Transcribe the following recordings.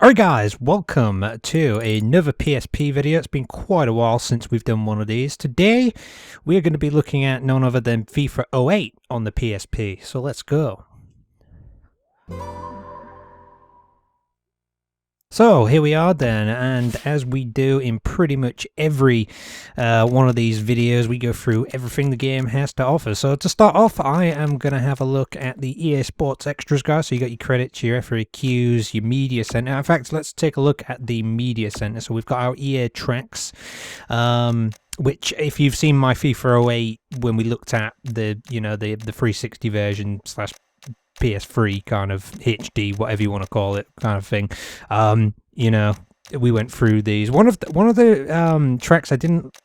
Alright guys, welcome to another PSP video. It's been quite a while since we've done one of these. Today we are going to be looking at none other than FIFA 08 on the PSP, so let's go. So here we are then, and as we do in pretty much every one of these videos, we go through everything the game has to offer. So to start off, I am going to have a look at the EA Sports Extras guys. So you got your credits, your FAQs, your media center. In fact, let's take a look at the media center. So we've got our EA tracks, which if you've seen my FIFA 08 when we looked at the 360 version slash PS3 kind of HD, whatever you want to call it, kind of thing. We went through these. One of the tracks I didn't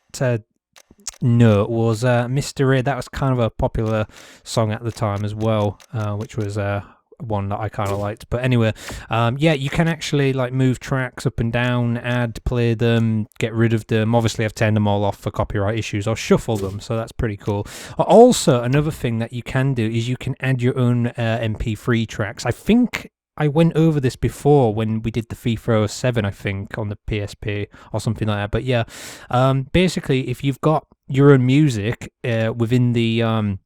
know was Mystery. That was kind of a popular song at the time as well, which was one that I kind of liked. But anyway, yeah, you can actually like move tracks up and down, add, play them, get rid of them. Obviously I've turned them all off for copyright issues, or shuffle them, so that's pretty cool. Also, another thing that you can do is you can add your own MP3 tracks. I think I went over this before when we did the FIFA 07, I think, on the PSP or something like that. But yeah, basically if you've got your own music within the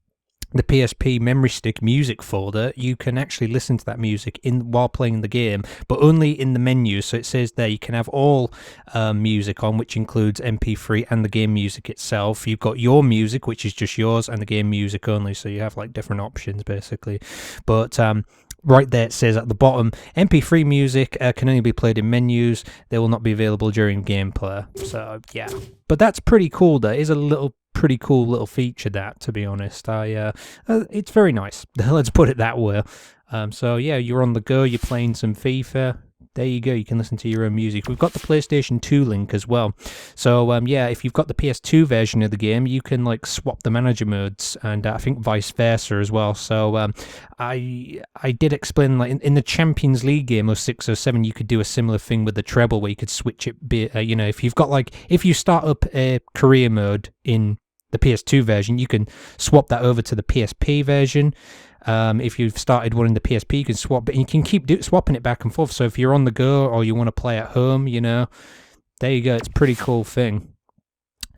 PSP memory stick music folder, you can actually listen to that music while playing the game, but only in the menu. So it says there you can have all music on, which includes MP3 and the game music itself. You've got your music, which is just yours, and the game music only, so you have like different options basically. But right there it says at the bottom, MP3 music can only be played in menus. They will not be available during gameplay. So yeah, but that's pretty cool. There is a pretty cool little feature, that, to be honest. It's very nice. Let's put it that way. So yeah, you're on the go, you're playing some FIFA. There you go, you can listen to your own music. We've got the PlayStation 2 link as well. So yeah, if you've got the PS2 version of the game, you can like swap the manager modes, and I think vice versa as well. So I did explain, like in the Champions League game of 6 or 7, you could do a similar thing with the treble, where you could switch it. If you've got if you start up a career mode in the PS2 version, you can swap that over to the PSP version. If you've started one in the PSP, you can swap, but you can keep swapping it back and forth. So if you're on the go or you want to play at home, there you go. It's a pretty cool thing.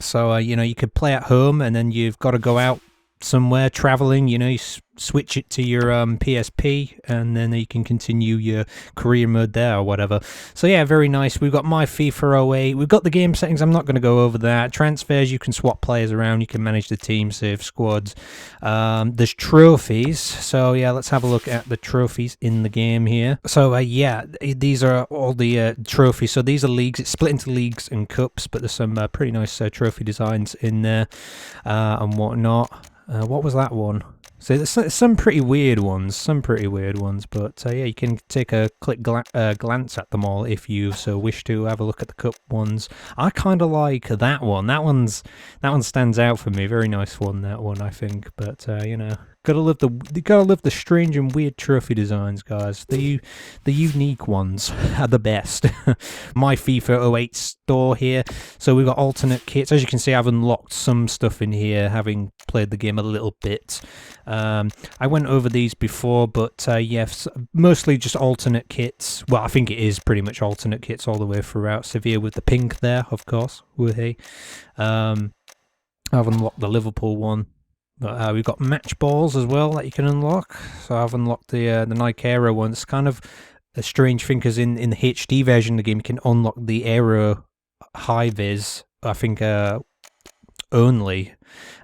So, you could play at home, and then you've got to go out somewhere traveling, you switch it to your PSP, and then you can continue your career mode there or whatever. So yeah, very nice. We've got my FIFA 08. We've got the game settings. I'm not going to go over that. Transfers, you can swap players around. You can manage the team, save squads. There's trophies. So yeah, let's have a look at the trophies in the game here. So yeah, these are all the trophies. So these are leagues. It's split into leagues and cups, but there's some pretty nice trophy designs in there and whatnot. What was that one? So there's some pretty weird ones, but yeah, you can take a quick glance at them all if you so wish to have a look at the cup ones. I kind of like that one. That one stands out for me. Very nice one, that one, I think. But gotta love the strange and weird trophy designs, guys. The unique ones are the best. My FIFA 08 store here. So we've got alternate kits. As you can see, I've unlocked some stuff in here, having played the game a little bit. I went over these before, but yes, mostly just alternate kits. Well, I think it is pretty much alternate kits all the way throughout. Severe with the pink there, of course. Woohoo! I've unlocked the Liverpool one. But we've got match balls as well that you can unlock. So I've unlocked the Nike Aero one. It's kind of a strange thing, because in the HD version of the game, you can unlock the Aero high vis, I think, only.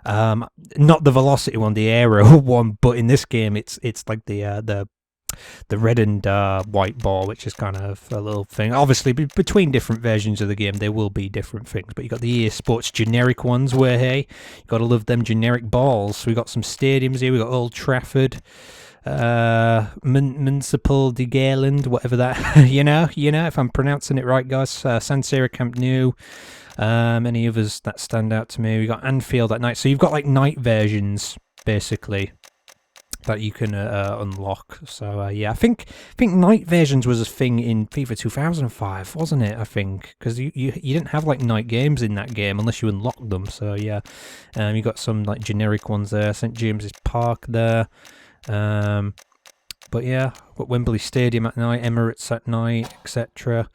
Not the velocity one, the Aero one, but in this game it's like the red and white ball, which is kind of a little thing. Obviously, between different versions of the game, there will be different things. But you got the EA Sports generic ones, where hey, you got to love them generic balls. We got some stadiums here. We got Old Trafford, Municipal de Gaeland, whatever that. If I'm pronouncing it right, guys. San Siro, Camp Nou. Any others that stand out to me? We got Anfield at night. So you've got like night versions, basically, that you can unlock. So yeah, I think night versions was a thing in FIFA 2005, wasn't it? I think, because you didn't have like night games in that game unless you unlocked them. So yeah, you got some like generic ones there. St James's Park there. But yeah, got Wembley Stadium at night, Emirates at night, etc.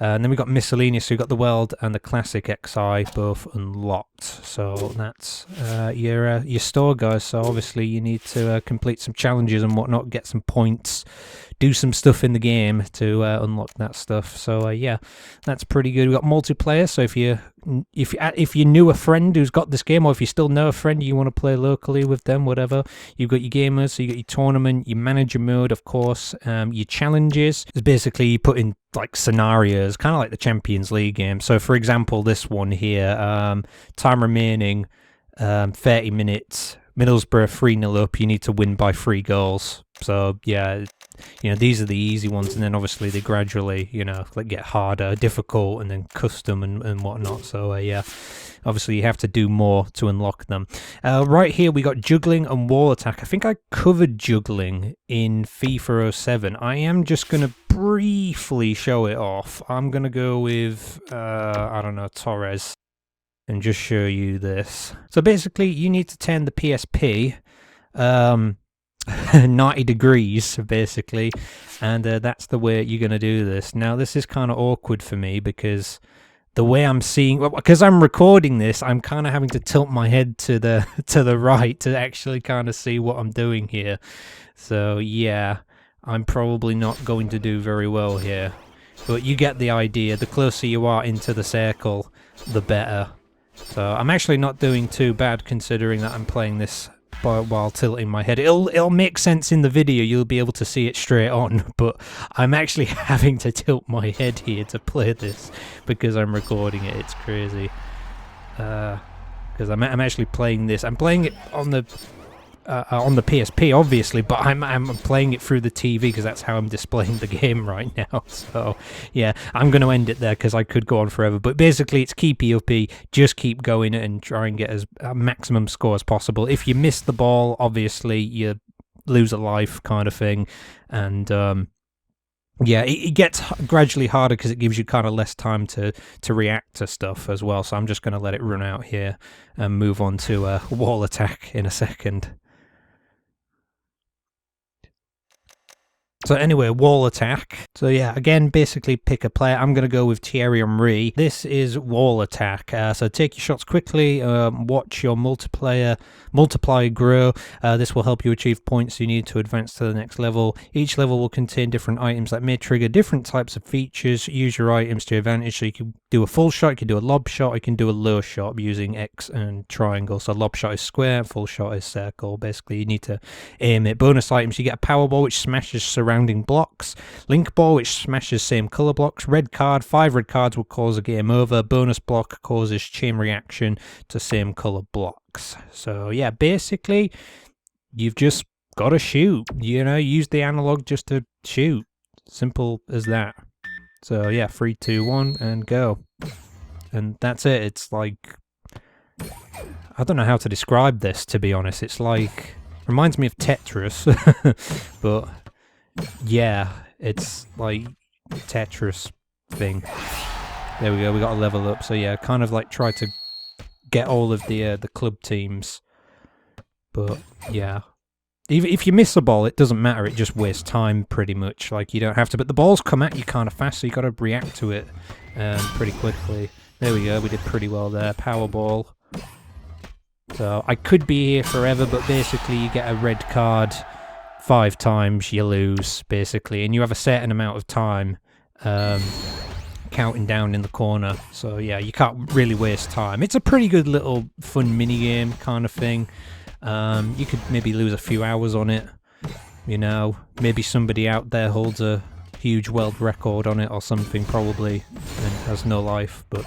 And then we got Miscellaneous, so we got the World and the Classic XI both unlocked. So that's your store, guys. So obviously you need to complete some challenges and whatnot, get some points, do some stuff in the game to unlock that stuff. So yeah, that's pretty good. We got multiplayer. So if you knew a friend who's got this game, or if you still know a friend you want to play locally with them, whatever, you've got your gamers. So you got your tournament, your manager mode, of course, your challenges. It's basically you put in like scenarios, kind of like the Champions League game. So for example, this one here, time remaining 30 minutes, Middlesbrough 3-0 up, you need to win by 3 goals. So yeah, you know, these are the easy ones, and then obviously they gradually, you know, like get harder, difficult, and then custom and whatnot. So yeah, obviously you have to do more to unlock them. Right here we got Juggling and Wall Attack. I think I covered Juggling in FIFA 07. I am just going to briefly show it off. I'm going to go with, I don't know, Torres, and just show you this. So basically you need to turn the PSP 90 degrees basically, and that's the way you're going to do this. Now this is kind of awkward for me because the way I'm seeing, because I'm recording this, I'm kind of having to tilt my head to the right to actually kind of see what I'm doing here. So yeah, I'm probably not going to do very well here, but you get the idea. The closer you are into the circle, the better. So I'm actually not doing too bad considering that I'm playing this while tilting my head. It'll make sense in the video, you'll be able to see it straight on, but I'm actually having to tilt my head here to play this because I'm recording it. It's crazy. Because I'm actually playing this. I'm playing it on the PSP, obviously, but I'm playing it through the TV because that's how I'm displaying the game right now. So yeah, I'm going to end it there because I could go on forever. But basically, it's keepy uppy. Just keep going and try and get as a maximum score as possible. If you miss the ball, obviously you lose a life, kind of thing. And yeah, it gets gradually harder because it gives you kind of less time to react to stuff as well. So I'm just going to let it run out here and move on to Wall Attack in a second. So anyway, Wall Attack. So yeah, again, basically pick a player. I'm going to go with Thierry Henry. This is Wall Attack. So take your shots quickly, watch your multiply grow. This will help you achieve points you need to advance to the next level. Each level will contain different items that may trigger different types of features. Use your items to your advantage. So you can do a full shot, you can do a lob shot, you can do a low shot using X and triangle. So lob shot is square, full shot is circle. Basically, you need to aim it. Bonus items, you get a power ball which smashes surrounding blocks. Link ball which smashes same color blocks. Red card, 5 red cards will cause a game over. Bonus block causes chain reaction to same color blocks. So yeah, basically you've just got to shoot, you know, use the analog just to shoot. Simple as that. So yeah, 3, 2, 1 and go. And that's it. It's like, I don't know how to describe this, to be honest. It's like, reminds me of Tetris, but yeah, it's like Tetris thing. There we go, we got a level up. So yeah, kind of like try to get all of the club teams. But yeah, even if you miss the ball, it doesn't matter. It just wastes time pretty much. Like you don't have to, but the balls come at you kind of fast, so you got to react to it pretty quickly. There we go, we did pretty well there. Power ball. So I could be here forever, but basically you get a red card 5 times, you lose basically, and you have a certain amount of time counting down in the corner. So yeah, you can't really waste time. It's a pretty good little fun mini game kind of thing. You could maybe lose a few hours on it, you know, maybe somebody out there holds a huge world record on it or something probably and has no life, but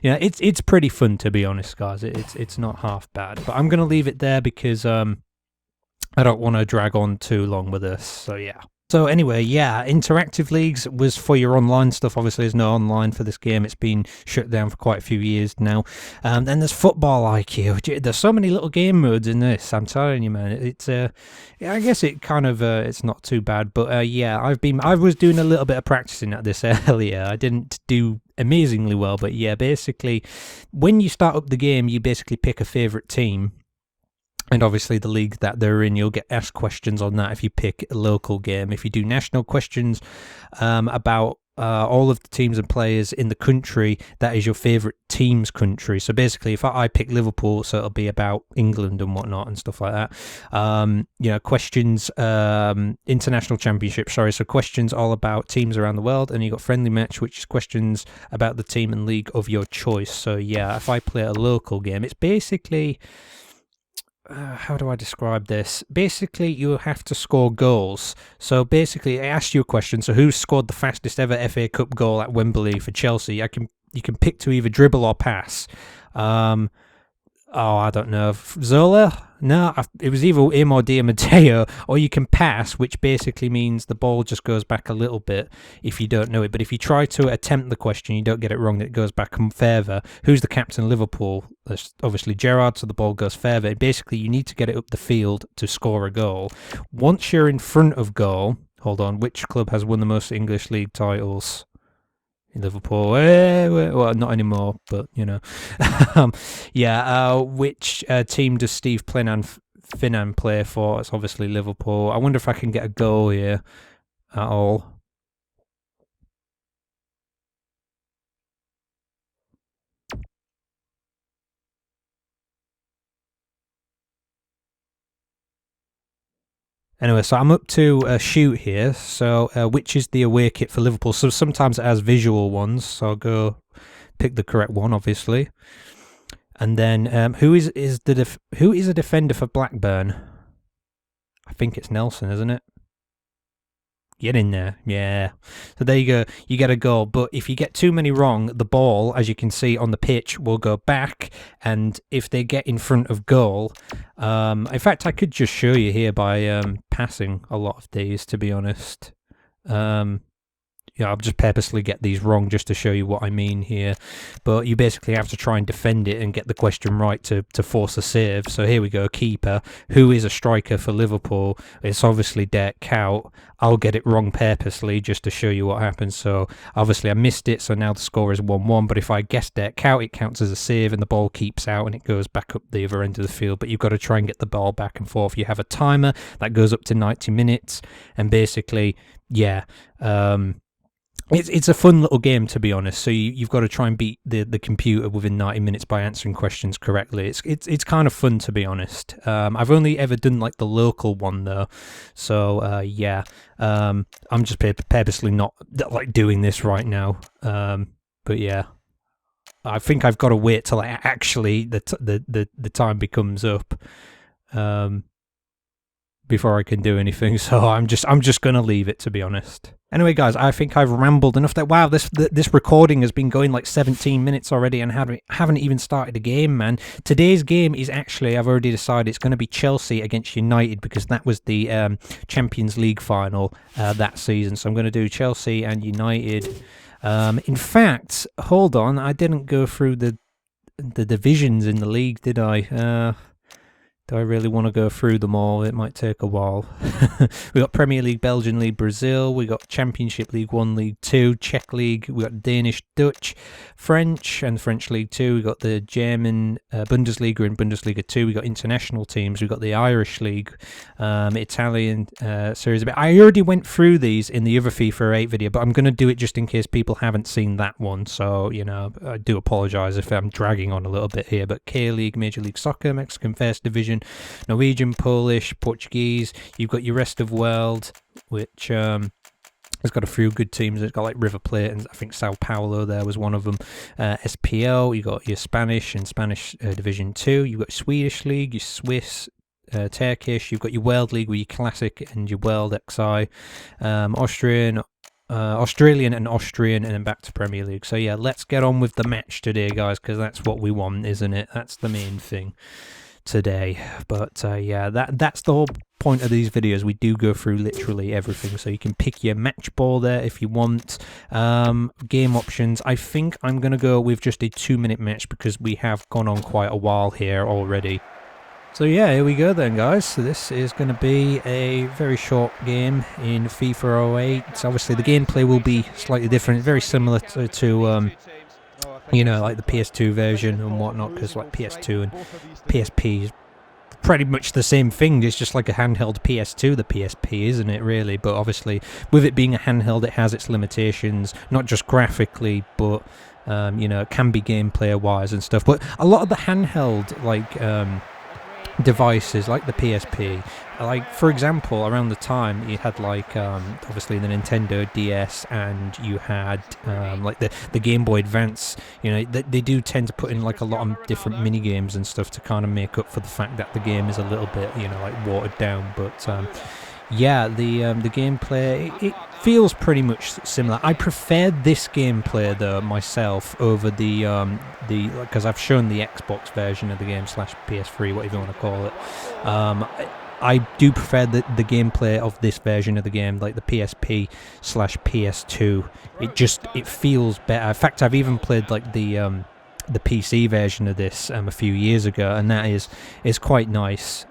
yeah, it's pretty fun, to be honest, guys. It's not half bad, but I'm gonna leave it there because I don't want to drag on too long with this. So yeah. So anyway, yeah, interactive leagues was for your online stuff. Obviously, there's no online for this game. It's been shut down for quite a few years now. Then there's Football IQ. There's so many little game modes in this. I'm telling you, man. It's yeah, I guess it kind of it's not too bad. But yeah, I was doing a little bit of practicing at this earlier. I didn't do amazingly well, but yeah, basically, when you start up the game, you basically pick a favorite team. And obviously the league that they're in, you'll get asked questions on that if you pick a local game. If you do national questions about all of the teams and players in the country, that is your favourite team's country. So basically, if I pick Liverpool, so it'll be about England and whatnot and stuff like that. Questions, international championship, sorry. So questions all about teams around the world, and you got friendly match, which is questions about the team and league of your choice. So yeah, if I play a local game, it's basically... how do I describe this? Basically, you have to score goals. So basically, I asked you a question. So who scored the fastest ever FA Cup goal at Wembley for Chelsea? You can pick to either dribble or pass. I don't know. Zola? No, it was either him or Di Matteo. Or you can pass, which basically means the ball just goes back a little bit if you don't know it. But if you try to attempt the question, you don't get it wrong, it goes back further. Who's the captain of Liverpool? There's obviously Gerrard, so the ball goes further. Basically, you need to get it up the field to score a goal. Once you're in front of goal, hold on, which club has won the most English league titles? Liverpool, well, not anymore, but you know. Which team does Steve Finnan play for? It's obviously Liverpool. I wonder if I can get a goal here at all. Anyway, so I'm up to a shoot here. So, which is the away kit for Liverpool? So sometimes it has visual ones. So I'll go pick the correct one, obviously. And then, who is a defender for Blackburn? I think it's Nelson, isn't it? Get in there, yeah. So there you go, you get a goal. But if you get too many wrong, the ball, as you can see on the pitch, will go back. And if they get in front of goal, in fact, I could just show you here by passing a lot of these, to be honest. I'll just purposely get these wrong just to show you what I mean here. But you basically have to try and defend it and get the question right to force a save. So here we go, keeper. Who is a striker for Liverpool? It's obviously Dirk Kuyt. I'll get it wrong purposely just to show you what happens. So obviously I missed it, so now the score is 1-1. But if I guess Dirk Kuyt, it counts as a save and the ball keeps out and it goes back up the other end of the field. But you've got to try and get the ball back and forth. You have a timer that goes up to 90 minutes. And basically, yeah... It's a fun little game, to be honest. So you've got to try and beat the computer within 90 minutes by answering questions correctly. It's kind of fun, to be honest. I've only ever done like the local one though, so I'm just purposely not like doing this right now. But yeah, I think I've got to wait till actually the time becomes up. Before I can do anything, so I'm just gonna leave it, to be honest. Anyway, guys, I think I've rambled enough. That wow, this recording has been going like 17 minutes already, and haven't even started a game, man. Today's game is actually, I've already decided, it's going to be Chelsea against United because that was the Champions League final that season. So I'm going to do Chelsea and United. In fact, hold on, I didn't go through the divisions in the league, did I? Do I really want to go through them all? It might take a while. We got Premier League, Belgian League, Brazil. We got Championship League 1, League 2, Czech League. We got Danish, Dutch, French, and French League 2. We got the German Bundesliga and Bundesliga 2. We got international teams. We got the Irish League, Italian Series B. I already went through these in the other FIFA 8 video, but I'm going to do it just in case people haven't seen that one. So, you know, I do apologise if I'm dragging on a little bit here. But K-League, Major League Soccer, Mexican First Division, Norwegian, Polish, Portuguese. You've got your rest of world, which has got a few good teams. It's got like River Plate and I think Sao Paulo there was one of them. SPL, you got your Spanish and Spanish Division 2. You've got Swedish League, your Swiss, Turkish. You've got your World League with your Classic and your World XI. Australian and Austrian, and then back to Premier League. So yeah, let's get on with the match today, guys, because that's what we want, isn't it? That's the main thing today. But yeah, that's the whole point of these videos. We do go through literally everything, so you can pick your match ball there if you want. Game options, I think I'm gonna go with just a 2-minute match because we have gone on quite a while here already. So yeah, here we go then, guys. So this is going to be a very short game in FIFA 08. So obviously the gameplay will be slightly different. It's very similar to you know, like the PS2 version and whatnot, because like PS2 and PSP is pretty much the same thing. It's just like a handheld PS2, the PSP, isn't it, really? But obviously, with it being a handheld, it has its limitations, not just graphically, but you know, it can be gameplay-wise and stuff. But a lot of the handheld, like, devices, like the PSP, like, for example, around the time you had, like, obviously the Nintendo DS, and you had like the Game Boy Advance. You know, they do tend to put in like a lot of different mini games and stuff to kind of make up for the fact that the game is a little bit, you know, like watered down. But yeah, the gameplay, it feels pretty much similar. I prefer this gameplay though myself over the because I've shown the Xbox version of the game / PS3, whatever you want to call it. I do prefer the gameplay of this version of the game, like the PSP / PS2. It feels better. In fact, I've even played like the PC version of this a few years ago, and that is quite nice.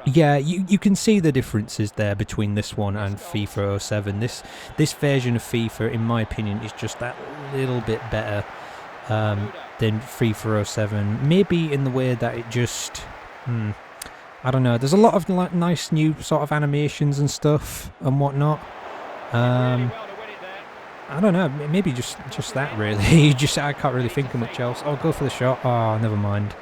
Yeah, you can see the differences there between this one and FIFA 07. This version of FIFA, in my opinion, is just that little bit better than FIFA 07. Maybe in the way that it just... I don't know. There's a lot of like nice new sort of animations and stuff and whatnot. I don't know. Maybe just that really. I can't really think of much else. Oh, go for the shot. Oh, never mind.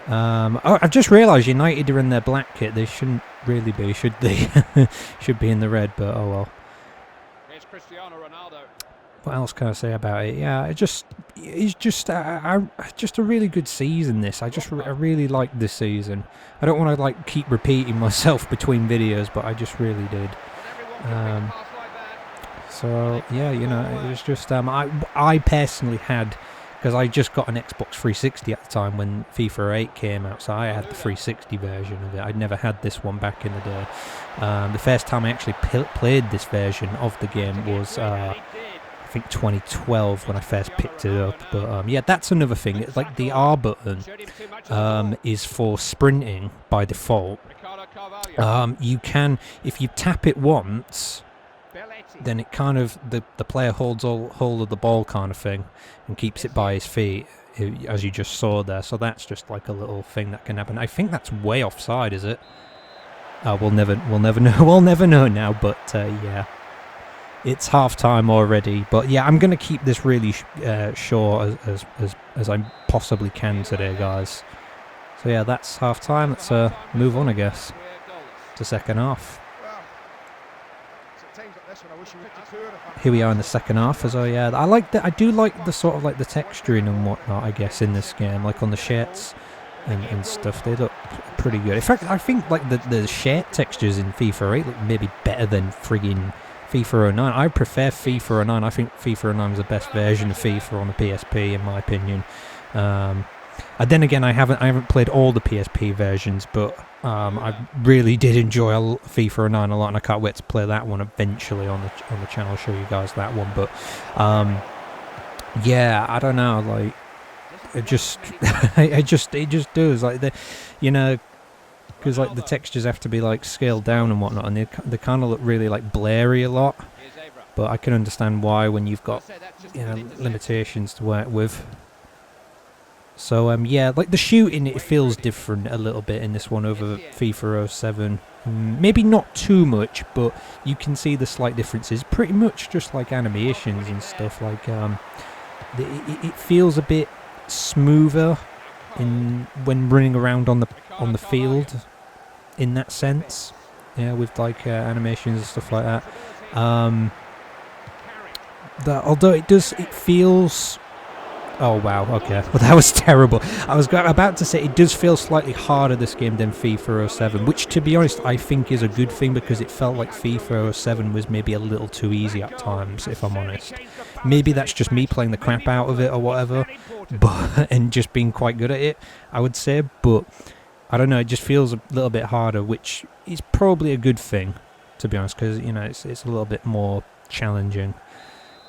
Oh, I've just realised United are in their black kit. They shouldn't really be, should they? Should be in the red, but oh well. What else can I say about it? Yeah, it's just a really good season. This I really liked this season. I don't want to like keep repeating myself between videos, but I just really did. So yeah, you know, it was just I personally had, because I just got an Xbox 360 at the time when FIFA 8 came out, so I had the 360 version of it. I'd never had this one back in the day. The first time I actually played this version of the game was I think 2012 when I first picked it up. But yeah, that's another thing. It's like the R button is for sprinting by default. You can, if you tap it once, then it kind of, the player holds hold of the ball kind of thing and keeps it by his feet, as you just saw there. So that's just like a little thing that can happen. I think that's way offside, is it? We'll never know. We'll never know now. But yeah, it's half time already. But yeah, I'm gonna keep this really short as I possibly can today, guys. So yeah, that's half time. Let's move on, I guess, to second half. Here we are in the second half. As yeah, I do like the sort of like the texturing and whatnot, I guess, in this game, like on the shirts and stuff. They look pretty good. In fact, I think like the shirt textures in FIFA 8 look maybe better than friggin' FIFA 09. I prefer FIFA 09. I think FIFA 09 is the best version of FIFA on the PSP, in my opinion. And then again, I haven't played all the PSP versions, but I really did enjoy FIFA 09 a lot, and I can't wait to play that one eventually on the channel. I'll show you guys that one. But yeah, I don't know, like it just it just does, like you know, because like the textures have to be like scaled down and whatnot, and they kind of look really like blurry a lot. But I can understand why when you've got, you know, limitations to work with. So yeah, like the shooting, it feels different a little bit in this one over FIFA 07. Maybe not too much, but you can see the slight differences. Pretty much just like animations and stuff. Like it feels a bit smoother when running around on the field, in that sense. Yeah, with like animations and stuff like that. Although it feels. Oh wow, okay. Well, that was terrible. I was about to say it does feel slightly harder, this game, than FIFA 07, which, to be honest, I think is a good thing, because it felt like FIFA 07 was maybe a little too easy at times, if I'm honest. Maybe that's just me playing the crap out of it or whatever, and just being quite good at it, I would say. But I don't know, it just feels a little bit harder, which is probably a good thing, to be honest, because, you know, it's a little bit more challenging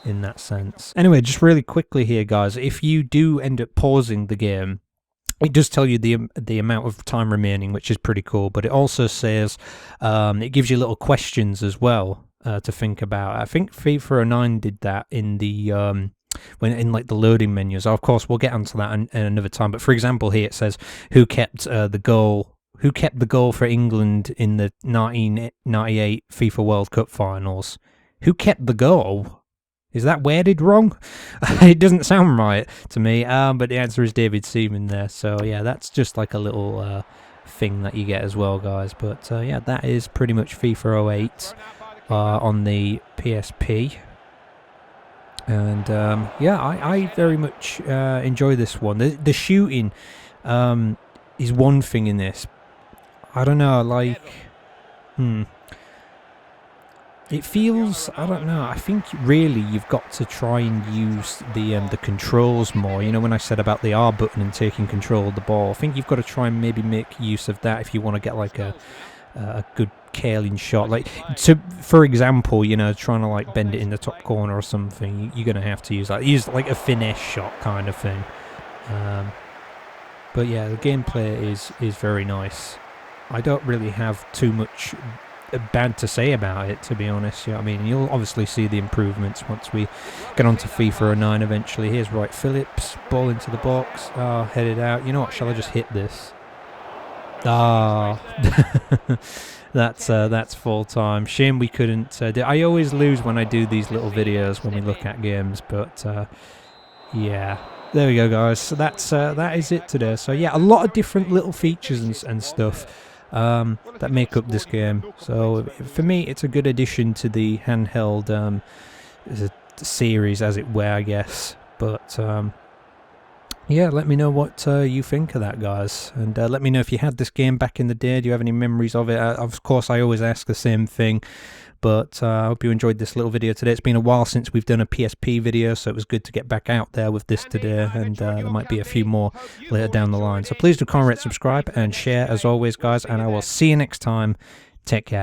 in that sense. Anyway, just really quickly here, guys, if you do end up pausing the game, it does tell you the amount of time remaining, which is pretty cool, but it also says it gives you little questions as well to think about. I think FIFA 09 did that in the when in like the loading menus. Of course, we'll get onto that in another time. But for example, here it says who kept the goal. Who kept the goal for England in the 1998 FIFA World Cup finals? Who kept the goal? Is that worded wrong? It doesn't sound right to me. But the answer is David Seaman there. So yeah, that's just like a little thing that you get as well, guys. But yeah, that is pretty much FIFA 08 on the PSP. And yeah, I very much enjoy this one. The shooting is one thing in this. I don't know, like, it feels, I don't know, I think really you've got to try and use the controls more. You know, when I said about the R button and taking control of the ball, I think you've got to try and maybe make use of that if you want to get like a good curling shot. Like, for example, you know, trying to like bend it in the top corner or something, you're going to have to use like a finesse shot kind of thing. But yeah, the gameplay is very nice. I don't really have too much bad to say about it, to be honest. You know what I mean? You'll obviously see the improvements once we get onto FIFA 09 eventually. Here's Wright Phillips, ball into the box, headed out. You know what, shall I just hit this? That's full time. Shame we couldn't I always lose when I do these little videos when we look at games, but yeah, there we go, guys. So that is it today. So yeah, a lot of different little features and stuff that make up this game. So for me, it's a good addition to the handheld series, as it were, I guess. But yeah, let me know what you think of that, guys, and let me know if you had this game back in the day. Do you have any memories of it? Of course, I always ask the same thing, but I hope you enjoyed this little video today. It's been a while since we've done a PSP video, so it was good to get back out there with this today, and there might be a few more later down the line. So please do comment, subscribe, and share as always, guys, and I will see you next time. Take care.